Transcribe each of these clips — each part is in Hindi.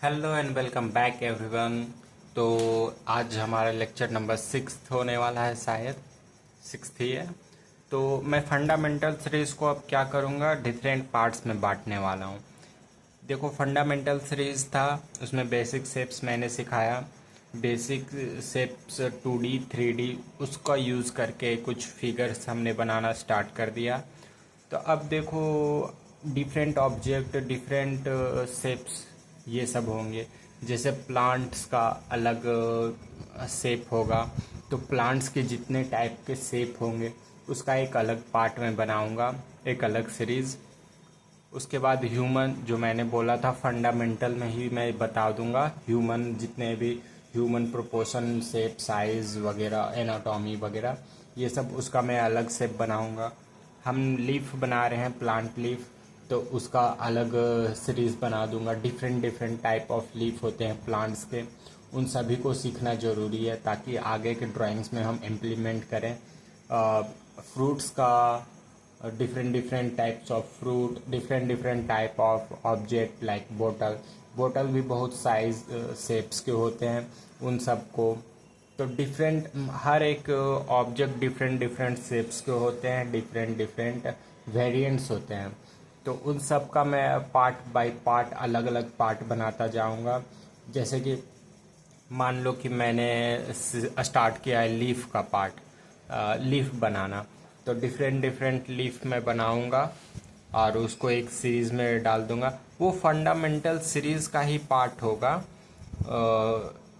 Hello and welcome back everyone. तो आज हमारा लेक्चर नंबर 6 होने वाला है, शायद 6 ही है। तो मैं फंडामेंटल सीरीज़ को अब क्या करूँगा, डिफरेंट पार्ट्स में बांटने वाला हूँ। देखो, फंडामेंटल सीरीज़ था, उसमें बेसिक शेप्स मैंने सिखाया। बेसिक शेप्स 2D 3D उसका यूज़ करके कुछ फिगर्स हमने बनाना स्टार्ट कर दिया। तो अब देखो, डिफरेंट ऑब्जेक्ट, डिफरेंट शेप्स ये सब होंगे। जैसे प्लांट्स का अलग शेप होगा, तो प्लांट्स के जितने टाइप के शेप होंगे उसका एक अलग पार्ट में बनाऊंगा, एक अलग सीरीज़। उसके बाद ह्यूमन, जो मैंने बोला था फंडामेंटल में ही मैं बता दूंगा, ह्यूमन जितने भी ह्यूमन प्रोपोर्शन, शेप, साइज वगैरह, एनाटॉमी वगैरह, ये सब उसका मैं अलग शेप बनाऊंगा। हम लीफ बना रहे हैं, प्लांट लीफ, तो उसका अलग सीरीज़ बना दूंगा। Different different type of leaf होते हैं प्लांट्स के, उन सभी को सीखना ज़रूरी है ताकि आगे के ड्राइंग्स में हम इम्प्लीमेंट करें। फ्रूट्स का, different different types of fruit, different different type of object like बोतल। बोतल भी बहुत साइज शेप्स के होते हैं, उन सब को। तो डिफरेंट, हर एक ऑब्जेक्ट डिफरेंट डिफरेंट शेप्स के होते हैं, डिफरेंट डिफरेंट वेरिएंट्स होते हैं। तो उन सब का मैं पार्ट बाय पार्ट, अलग अलग पार्ट बनाता जाऊंगा। जैसे कि मान लो कि मैंने स्टार्ट किया है लीफ का पार्ट, लीफ बनाना, तो डिफरेंट डिफरेंट लीफ मैं बनाऊंगा और उसको एक सीरीज़ में डाल दूंगा। वो फंडामेंटल सीरीज़ का ही पार्ट होगा।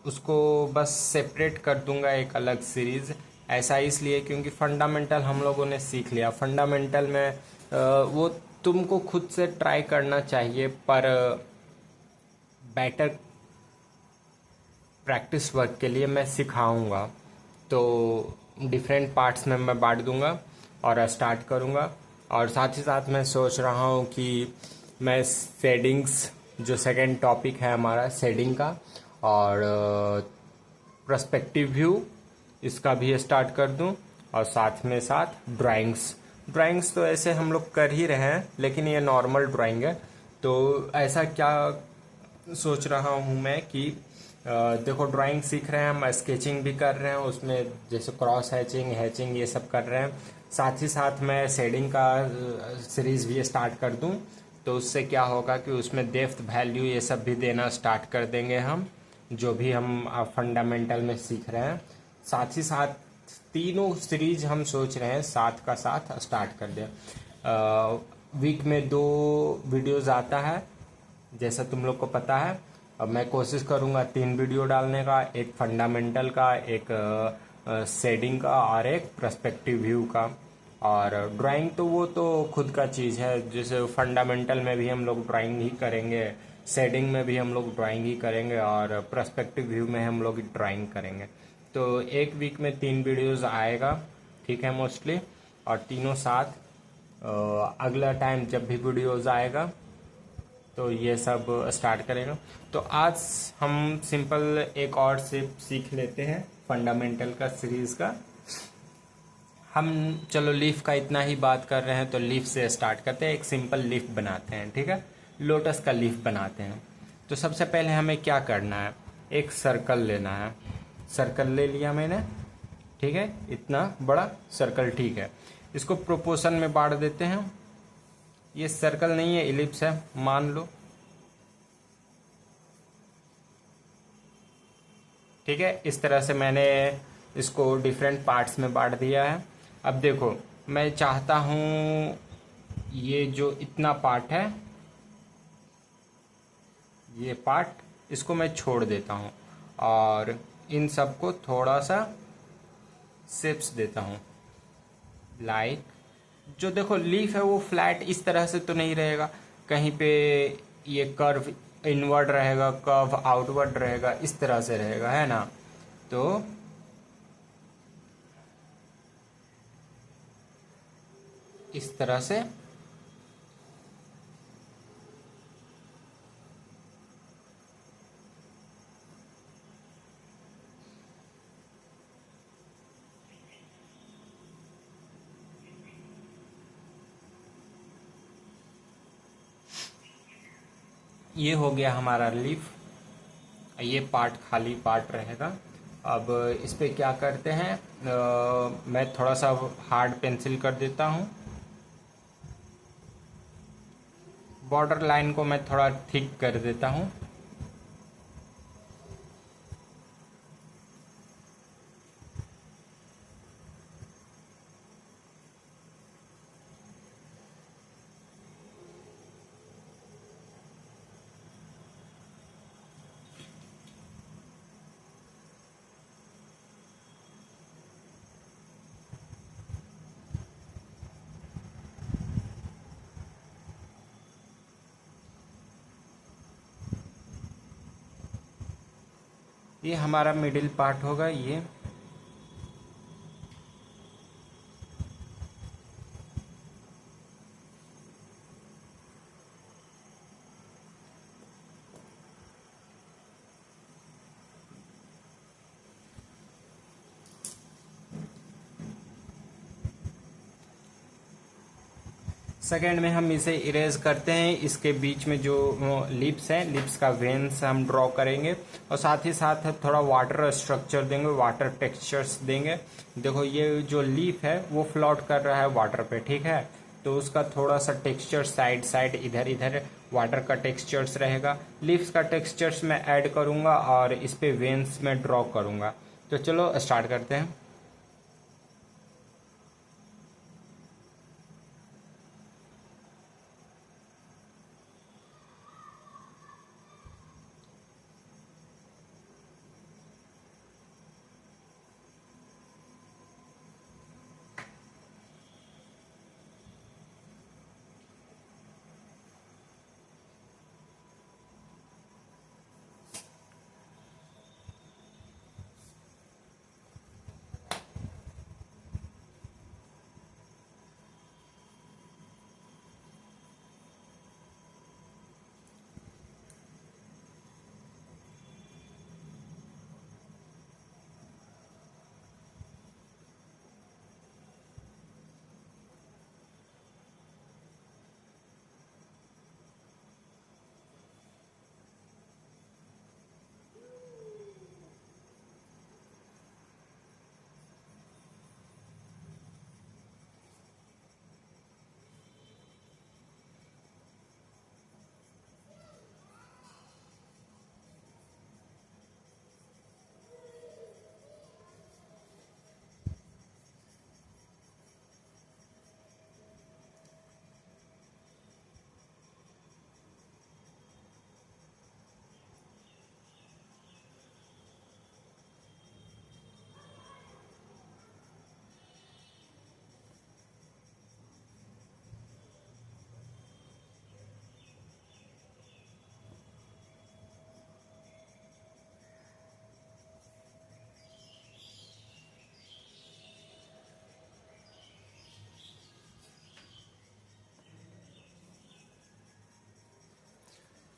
उसको बस सेपरेट कर दूंगा एक अलग सीरीज़। ऐसा इसलिए क्योंकि फंडामेंटल हम लोगों ने सीख लिया। फंडामेंटल में वो तुमको खुद से ट्राई करना चाहिए, पर बेटर प्रैक्टिस वर्क के लिए मैं सिखाऊंगा। तो डिफरेंट पार्ट्स में मैं बांट दूंगा और स्टार्ट करूंगा। और साथ ही साथ मैं सोच रहा हूँ कि मैं शेडिंग्स, जो सेकंड टॉपिक है हमारा शेडिंग का, और पर्सपेक्टिव व्यू, इसका भी स्टार्ट कर दूं। और साथ में साथ ड्राइंग्स। ड्राइंग्स तो ऐसे हम लोग कर ही रहे हैं, लेकिन ये नॉर्मल ड्राइंग है। तो ऐसा क्या सोच रहा हूँ मैं कि देखो, ड्राइंग सीख रहे हैं हम, स्केचिंग भी कर रहे हैं उसमें, जैसे क्रॉस हैचिंग, हैचिंग, ये सब कर रहे हैं। साथ ही साथ मैं शेडिंग का सीरीज भी स्टार्ट कर दूं। तो उससे क्या होगा कि उसमें डेप्थ, वैल्यू, ये सब भी देना स्टार्ट कर देंगे हम, जो भी हम फंडामेंटल में सीख रहे हैं। साथ ही साथ तीनों सीरीज हम सोच रहे हैं साथ का साथ स्टार्ट कर दें। वीक में 2 वीडियोस आता है, जैसा तुम लोग को पता है। अब मैं कोशिश करूंगा 3 वीडियो डालने का, एक फंडामेंटल का, एक शेडिंग का, और एक पर्सपेक्टिव व्यू का। और ड्राइंग तो वो तो खुद का चीज़ है, जैसे फंडामेंटल में भी हम लोग ड्राइंग ही करेंगे, शेडिंग में भी हम लोग ड्राइंग ही करेंगे, और पर्सपेक्टिव व्यू में हम लोग ड्राइंग करेंगे। तो एक वीक में 3 वीडियोस आएगा, ठीक है, मोस्टली। और तीनों साथ अगला टाइम जब भी वीडियोस आएगा तो ये सब स्टार्ट करेगा। तो आज हम सिंपल एक और शेप सीख लेते हैं फंडामेंटल का सीरीज का। हम चलो लीफ का इतना ही बात कर रहे हैं, तो लीफ से स्टार्ट करते हैं। एक सिंपल लीफ बनाते हैं, ठीक है, लोटस का लीफ बनाते हैं। तो सबसे पहले हमें क्या करना है, एक सर्कल लेना है। सर्कल ले लिया मैंने, ठीक है, इतना बड़ा सर्कल, ठीक है। इसको प्रोपोर्शन में बांट देते हैं। ये सर्कल नहीं है, इलिप्स है मान लो, ठीक है। इस तरह से मैंने इसको डिफरेंट पार्ट्स में बांट दिया है। अब देखो, मैं चाहता हूँ ये जो इतना पार्ट है, ये पार्ट, इसको मैं छोड़ देता हूँ और इन सबको थोड़ा सा शेप्स देता हूँ। लाइक, जो देखो लीफ है वो फ्लैट इस तरह से तो नहीं रहेगा, कहीं पे ये कर्व इनवर्ड रहेगा, कर्व आउटवर्ड रहेगा, इस तरह से रहेगा, है ना। तो इस तरह से ये हो गया हमारा लीफ। ये पार्ट खाली पार्ट रहेगा। अब इस पे क्या करते हैं, मैं थोड़ा सा हार्ड पेंसिल कर देता हूँ। बॉर्डर लाइन को मैं थोड़ा थिक कर देता हूँ। ये हमारा मिडिल पार्ट होगा ये। सेकेंड में हम इसे इरेज करते हैं। इसके बीच में जो लिप्स हैं, लिप्स का वेन्स हम ड्रॉ करेंगे और साथ ही साथ थोड़ा वाटर स्ट्रक्चर देंगे, वाटर टेक्सचर्स देंगे। देखो ये जो लीफ है वो फ्लोट कर रहा है वाटर पे, ठीक है, तो उसका थोड़ा सा टेक्सचर साइड साइड इधर इधर वाटर का टेक्सचर्स रहेगा। लीव्स का टेक्सचर्स मैं ऐड करूंगा और इस पे वेन्स में ड्रॉ करूंगा। तो चलो स्टार्ट करते हैं।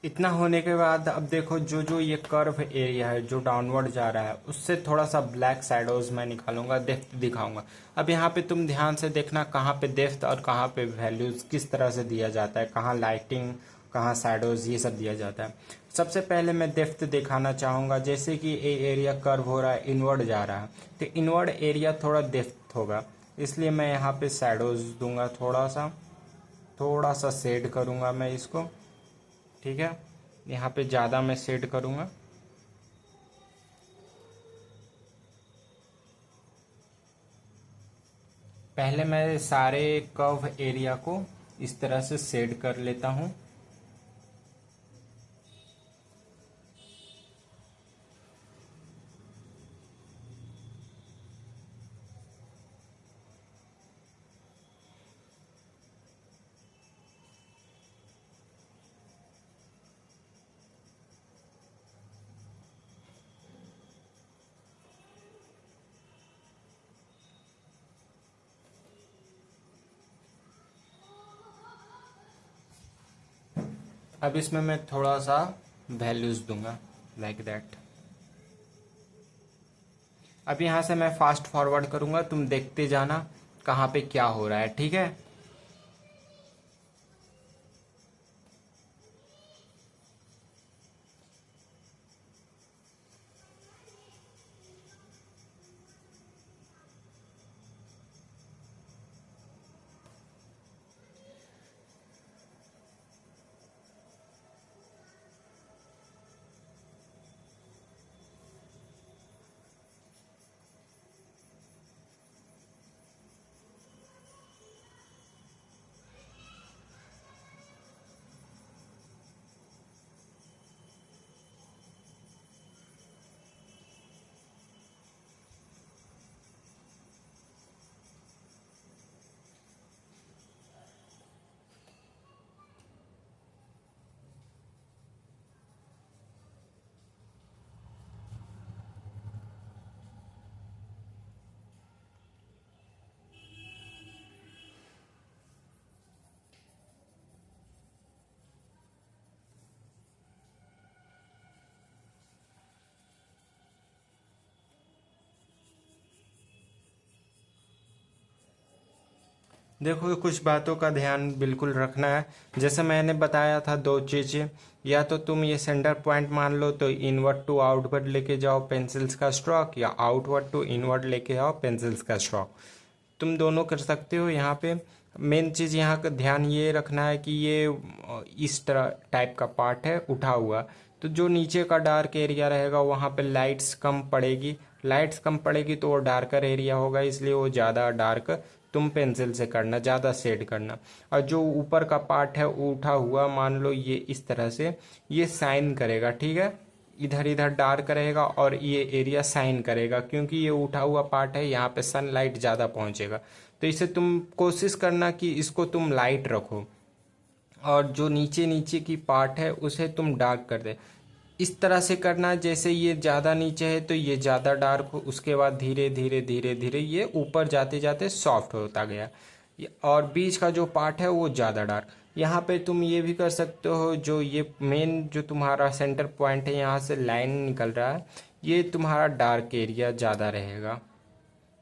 इतना होने के बाद अब देखो जो जो ये कर्व एरिया है जो डाउनवर्ड जा रहा है उससे थोड़ा सा ब्लैक शैडोज मैं निकालूंगा, डेप्थ दिखाऊंगा। अब यहाँ पे तुम ध्यान से देखना कहाँ पे डेप्थ और कहाँ पे वैल्यूज किस तरह से दिया जाता है, कहाँ लाइटिंग कहाँ शैडोज ये सब दिया जाता है। सबसे पहले मैं डेप्थ दिखाना चाहूंगा। जैसे कि ये एरिया कर्व हो रहा है, इनवर्ड जा रहा है, तो इनवर्ड एरिया थोड़ा डेप्थ होगा, इसलिए मैं यहाँ पे शैडोज दूंगा, थोड़ा सा शेड करूंगा मैं इसको, ठीक है। यहाँ पे ज़्यादा मैं शेड करूँगा। पहले मैं सारे कर्व एरिया को इस तरह से शेड कर लेता हूँ। अब इसमें मैं थोड़ा सा वैल्यूज दूंगा लाइक दैट। अब यहाँ से मैं फास्ट फॉरवर्ड करूंगा, तुम देखते जाना कहाँ पे क्या हो रहा है, ठीक है। देखो कुछ बातों का ध्यान बिल्कुल रखना है। जैसे मैंने बताया था दो चीज़ें, या तो तुम ये सेंटर पॉइंट मान लो तो इनवर्ड टू आउटवर्ड लेके जाओ पेंसिल्स का स्ट्रोक, या आउटवर्ड टू इनवर्ड लेके आओ पेंसिल्स का स्ट्रोक। तुम दोनों कर सकते हो। यहाँ पे मेन चीज़ यहाँ का ध्यान ये रखना है कि ये इस तरह टाइप का पार्ट है उठा हुआ, तो जो नीचे का डार्क एरिया रहेगा वहाँ पे लाइट्स कम पड़ेगी। लाइट्स कम पड़ेगी तो वो डार्कर एरिया होगा, इसलिए वो ज़्यादा डार्क तुम पेंसिल से करना, ज़्यादा शेड करना। और जो ऊपर का पार्ट है वो उठा हुआ, मान लो ये इस तरह से ये साइन करेगा, ठीक है। इधर इधर डार्क रहेगा और ये एरिया साइन करेगा, क्योंकि ये उठा हुआ पार्ट है, यहाँ पे सनलाइट ज़्यादा पहुँचेगा। तो इसे तुम कोशिश करना कि इसको तुम लाइट रखो, और जो नीचे नीचे की पार्ट है उसे तुम डार्क कर दे। इस तरह से करना, जैसे ये ज़्यादा नीचे है तो ये ज़्यादा डार्क हो, उसके बाद धीरे धीरे धीरे धीरे ये ऊपर जाते जाते सॉफ्ट होता गया। और बीच का जो पार्ट है वो ज़्यादा डार्क। यहाँ पे तुम ये भी कर सकते हो, जो ये मेन जो तुम्हारा सेंटर पॉइंट है यहाँ से लाइन निकल रहा है, ये तुम्हारा डार्क एरिया ज़्यादा रहेगा।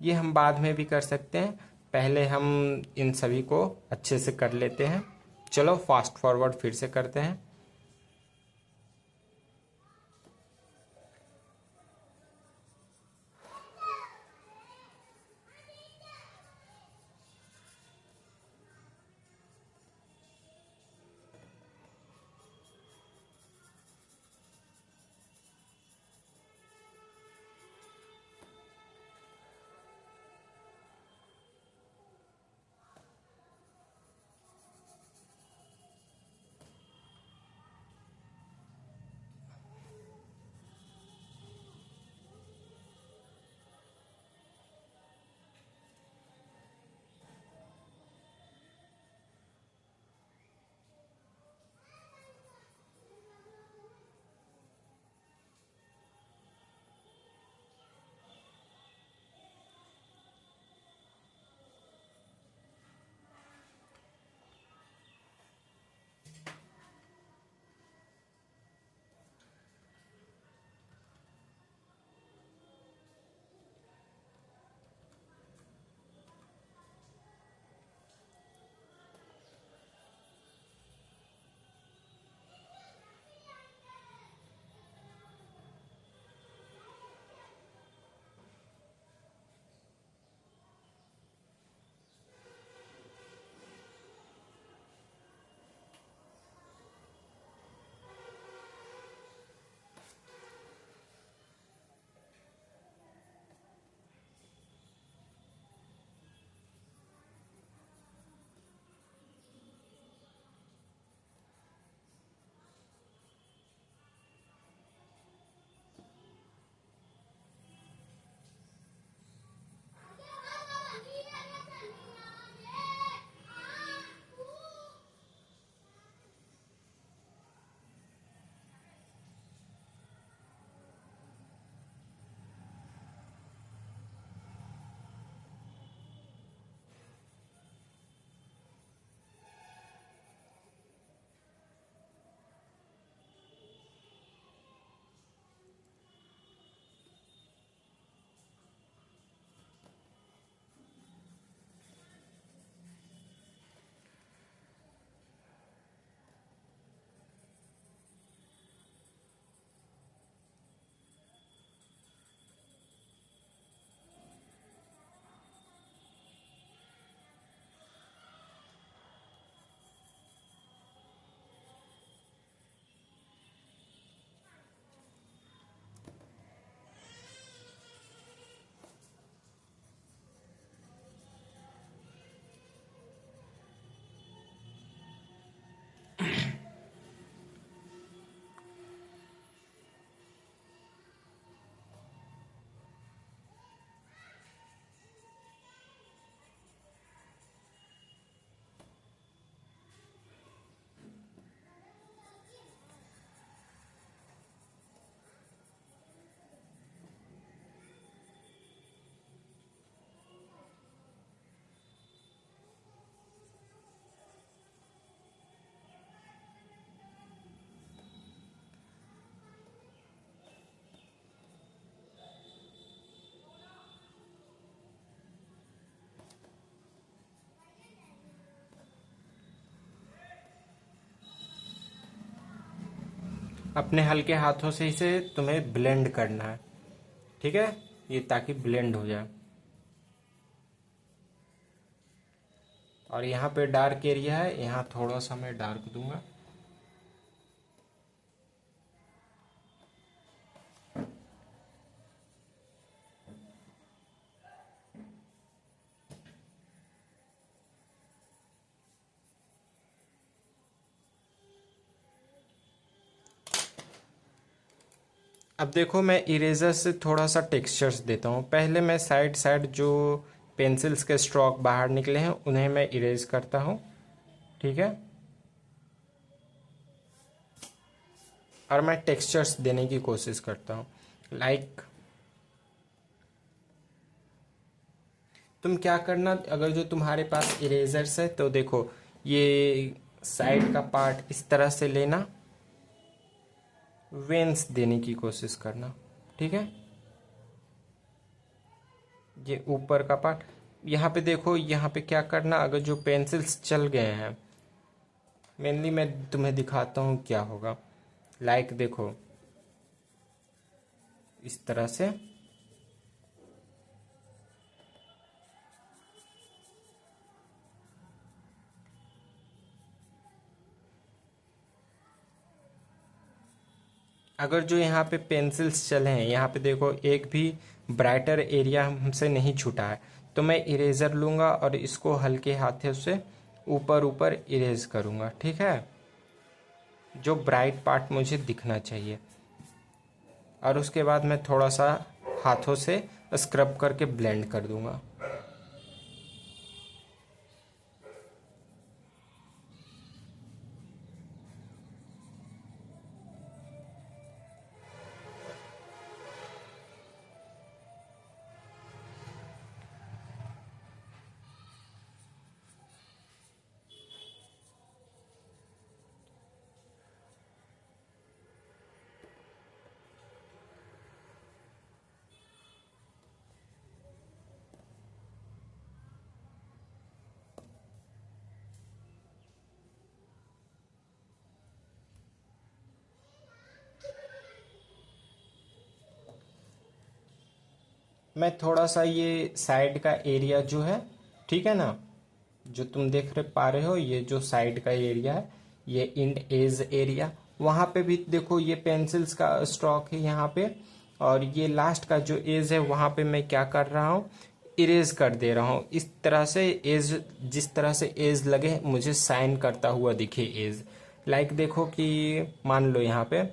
ये हम बाद में भी कर सकते हैं, पहले हम इन सभी को अच्छे से कर लेते हैं। चलो फास्ट फॉरवर्ड फिर से करते हैं। अपने हल्के हाथों से इसे तुम्हें ब्लेंड करना है, ठीक है, ये ताकि ब्लेंड हो जाए। और यहाँ पे डार्क एरिया है, यहाँ थोड़ा सा मैं डार्क दूंगा। अब देखो मैं इरेजर से थोड़ा सा टेक्सचर्स देता हूँ। पहले मैं साइड साइड जो पेंसिल्स के स्ट्रोक बाहर निकले हैं उन्हें मैं इरेज करता हूँ, ठीक है। और मैं टेक्सचर्स देने की कोशिश करता हूँ। लाइक तुम क्या करना, अगर जो तुम्हारे पास इरेजर्स है तो देखो ये साइड का पार्ट इस तरह से लेना, वेंस देने की कोशिश करना, ठीक है। ये ऊपर का पार्ट, यहाँ पे देखो, यहाँ पे क्या करना, अगर जो पेंसिल्स चल गए हैं, मेनली मैं तुम्हें दिखाता हूँ क्या होगा। लाइक देखो इस तरह से, अगर जो यहाँ पे पेंसिल्स चले हैं, यहाँ पे देखो एक भी ब्राइटर एरिया हमसे नहीं छूटा है, तो मैं इरेजर लूँगा और इसको हल्के हाथों से ऊपर ऊपर इरेज करूँगा, ठीक है, जो ब्राइट पार्ट मुझे दिखना चाहिए। और उसके बाद मैं थोड़ा सा हाथों से स्क्रब करके ब्लेंड कर दूँगा। मैं थोड़ा सा ये साइड का एरिया जो है, ठीक है ना, जो तुम देख रहे पा रहे हो, ये जो साइड का एरिया है, ये इंड एज एरिया, वहां पे भी देखो ये पेंसिल्स का स्ट्रोक है यहाँ पे। और ये लास्ट का जो एज है वहां पे मैं क्या कर रहा हूँ, इरेज कर दे रहा हूँ इस तरह से। एज जिस तरह से एज लगे मुझे साइन करता हुआ दिखे एज। लाइक देखो कि मान लो यहाँ पे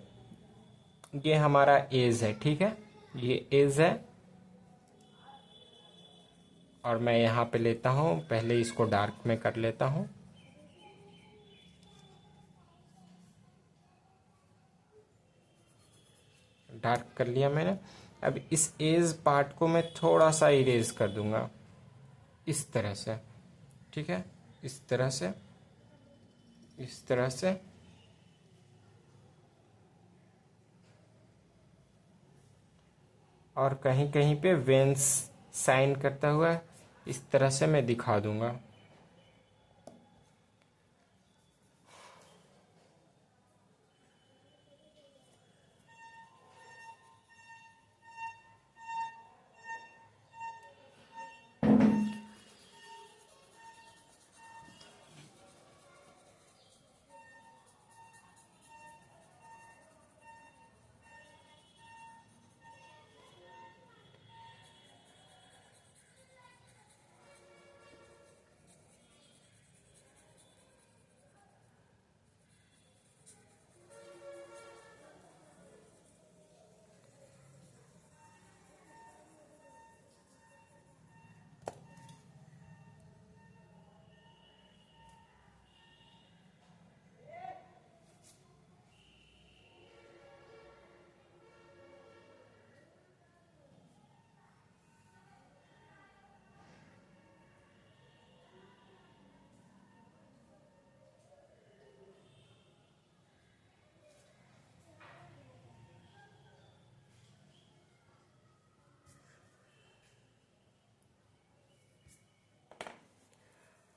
ये हमारा एज है, ठीक है, ये एज है। और मैं यहाँ पे लेता हूँ, पहले इसको डार्क में कर लेता हूँ। डार्क कर लिया मैंने। अब इस एज पार्ट को मैं थोड़ा सा इरेज कर दूंगा इस तरह से, ठीक है, इस तरह से, इस तरह से। और कहीं कहीं पे वेंस साइन करता हुआ इस तरह से मैं दिखा दूंगा।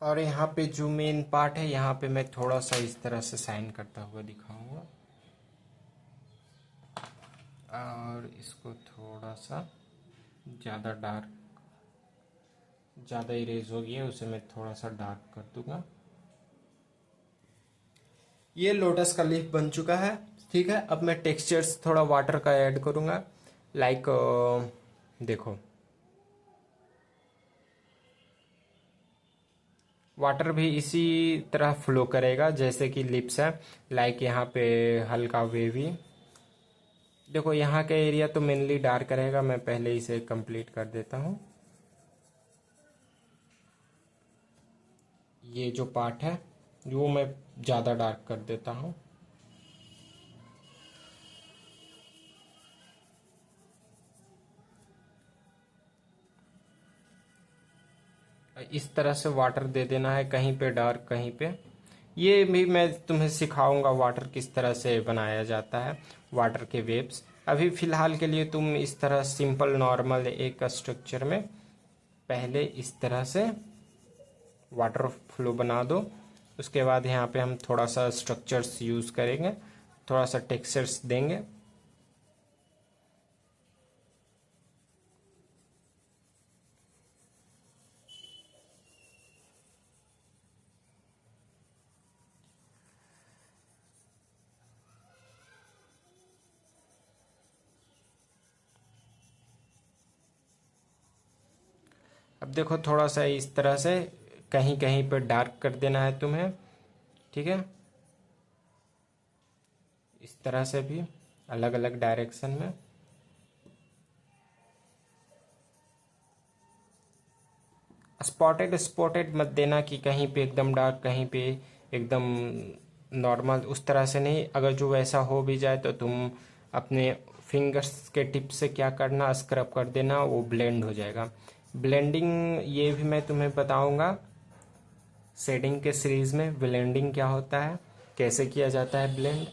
और यहाँ पे जो मेन पार्ट है, यहाँ पे मैं थोड़ा सा इस तरह से साइन करता हुआ दिखाऊंगा। और इसको थोड़ा सा ज़्यादा डार्क, ज़्यादा इरेज हो गया, उसे मैं थोड़ा सा डार्क कर दूंगा। ये लोटस का लीफ बन चुका है। ठीक है, अब मैं टेक्सचर्स थोड़ा वाटर का ऐड करूंगा। लाइक देखो, वाटर भी इसी तरह फ्लो करेगा जैसे कि लिप्स है। लाइक यहाँ पे हल्का वेवी। देखो यहाँ का एरिया तो मेनली डार्क रहेगा, मैं पहले इसे कंप्लीट कर देता हूँ। ये जो पार्ट है वो मैं ज़्यादा डार्क कर देता हूँ। इस तरह से वाटर दे देना है, कहीं पे डार्क कहीं पे। ये भी मैं तुम्हें सिखाऊंगा वाटर किस तरह से बनाया जाता है, वाटर के वेव्स। अभी फिलहाल के लिए तुम इस तरह सिंपल नॉर्मल एक स्ट्रक्चर में पहले इस तरह से वाटर फ्लो बना दो। उसके बाद यहाँ पे हम थोड़ा सा स्ट्रक्चर्स यूज़ करेंगे, थोड़ा सा टेक्सचर्स देंगे। अब देखो थोड़ा सा इस तरह से कहीं कहीं पर डार्क कर देना है तुम्हें। ठीक है, इस तरह से भी अलग अलग डायरेक्शन में। स्पॉटेड स्पॉटेड मत देना कि कहीं पे एकदम डार्क कहीं पे एकदम नॉर्मल, उस तरह से नहीं। अगर जो वैसा हो भी जाए तो तुम अपने फिंगर्स के टिप से क्या करना, स्क्रब कर देना, वो ब्लेंड हो जाएगा। ब्लेंडिंग ये भी मैं तुम्हें बताऊंगा शेडिंग के सीरीज में, ब्लेंडिंग क्या होता है, कैसे किया जाता है ब्लेंड।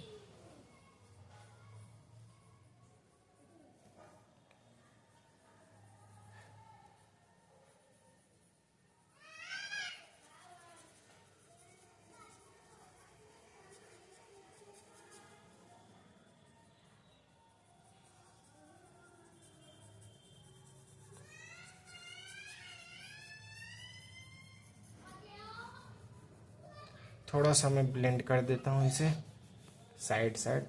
थोड़ा सा मैं ब्लेंड कर देता हूँ इसे साइड साइड।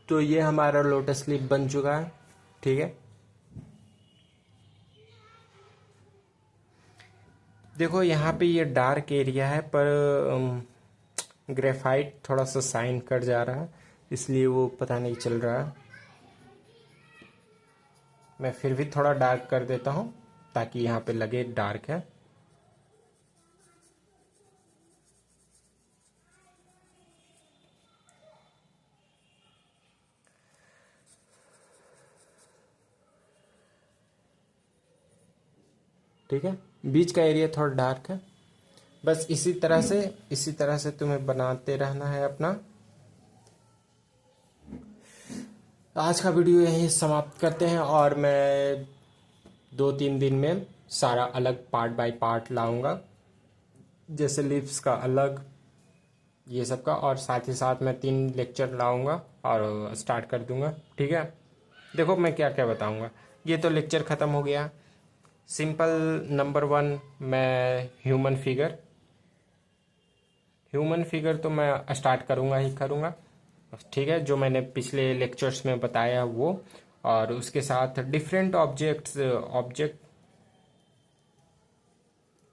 तो ये हमारा लोटस लीफ बन चुका है। ठीक है, देखो यहाँ पे ये डार्क एरिया है पर ग्रेफाइट थोड़ा सा शाइन कर जा रहा है, इसलिए वो पता नहीं चल रहा है। मैं फिर भी थोड़ा डार्क कर देता हूँ ताकि यहाँ पे लगे डार्क है। ठीक है, बीच का एरिया थोड़ा डार्क है। बस इसी तरह से तुम्हें बनाते रहना है अपना। आज का वीडियो यहीं समाप्त करते हैं, और मैं 2-3 दिन में सारा अलग पार्ट बाय पार्ट लाऊंगा, जैसे लिप्स का अलग, ये सब का, और साथ ही साथ मैं 3 लेक्चर लाऊंगा और स्टार्ट कर दूंगा। ठीक है, देखो मैं क्या क्या बताऊंगा। ये तो लेक्चर ख़त्म हो गया। सिंपल नंबर 1 मैं ह्यूमन फिगर तो मैं स्टार्ट करूंगा ही करूंगा। ठीक है, जो मैंने पिछले लेक्चर्स में बताया वो, और उसके साथ डिफरेंट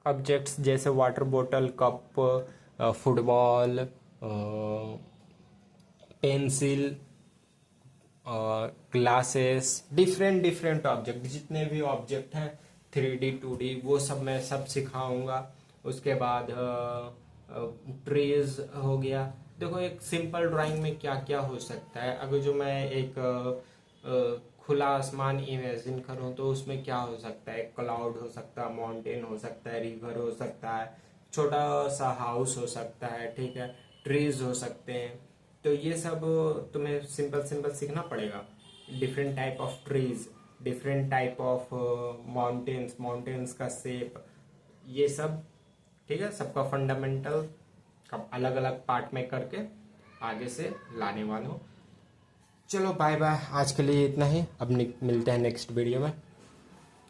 ऑब्जेक्ट्स जैसे वाटर बोतल, cup, football, pencil, glasses, different different object, जितने भी ऑब्जेक्ट हैं 3D 2D वो सब मैं सब सिखाऊंगा। उसके बाद ट्रीज हो गया। देखो एक सिंपल ड्राइंग में क्या क्या हो सकता है, अगर जो मैं एक खुला आसमान इमेजिन करूं तो उसमें क्या हो सकता है, क्लाउड हो सकता है, माउंटेन हो सकता है, रिवर हो सकता है, छोटा सा हाउस हो सकता है। ठीक है, ट्रीज हो सकते हैं। तो ये सब तुम्हें सिंपल सिंपल सीखना पड़ेगा। Different type of trees, different type of mountains, mountains का शेप, ये सब ठीक है, सबका फंडामेंटल अलग अलग पार्ट में करके आगे से लाने वाला हूँ। चलो बाय बाय, आज के लिए इतना ही। अब मिलते हैं नेक्स्ट वीडियो में।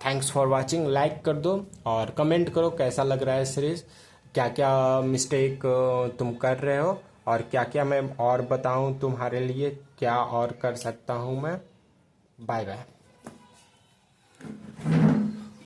Thanks for watching. लाइक कर दो और कमेंट करो कैसा लग रहा है सीरीज, क्या क्या मिस्टेक तुम कर रहे हो और क्या क्या मैं और बताऊं तुम्हारे लिए, क्या और कर सकता हूं मैं। Bye bye.